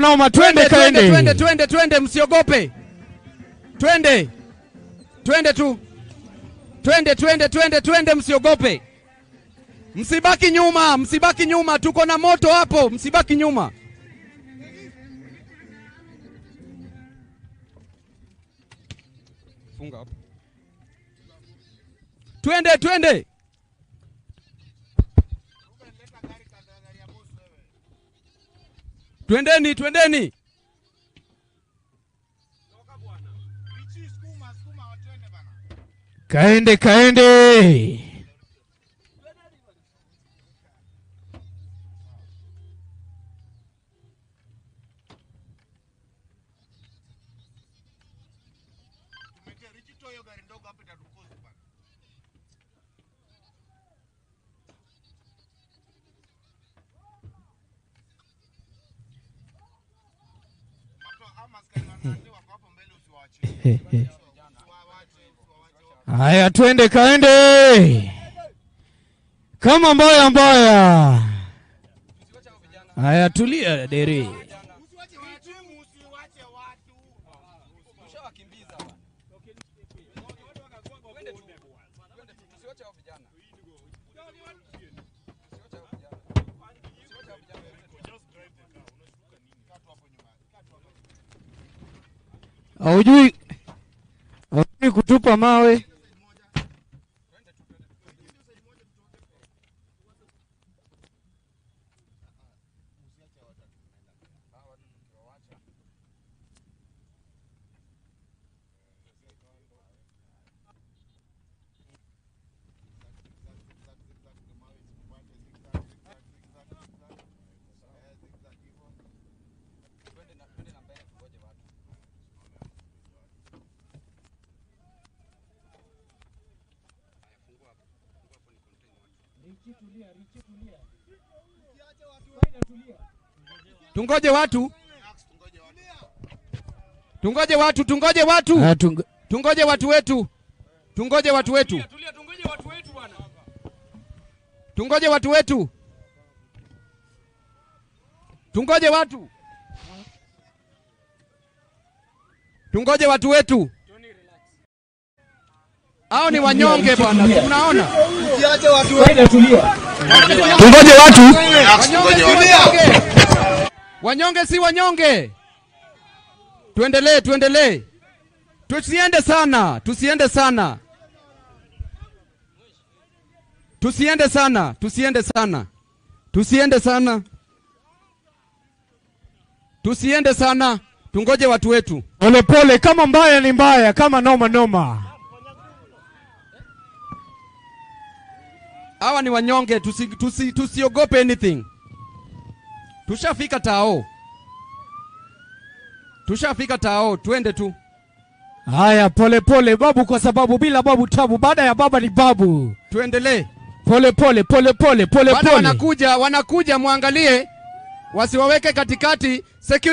Noma, twende. Twende, msiogope. Twende tu. Twende, msiogope. Msibaki nyuma, tuko na moto hapo, msibaki nyuma. Funga hapo. Twende. Twendeni. Kaende. Haya, twende, kaende. Kama mbaya. Haya, tulia deri. Haujui kutupa mawe. Tungoje watu. Tungoje watu wetu. Tungoje watu wetu bwana. Tungoje watu wetu. Hao ni wanyonge bwana, unaona? Usiache watu wetu. Tulia. Tungoje watu. Wanyonge si wanyonge. Tuendelee. Tusiende sana. Tungoje watu wetu. Pole, kama mbaya ni mbaya, kama noma. Hawa ni wanyonge, tusiogope anything. Tushafika tao, twende tu. Haya, pole babu, kwa sababu bila babu tabu, baada ya baba ni babu. Tuendelee. Pole. Wanakuja, muangalie. Wasiwaweke katikati. Security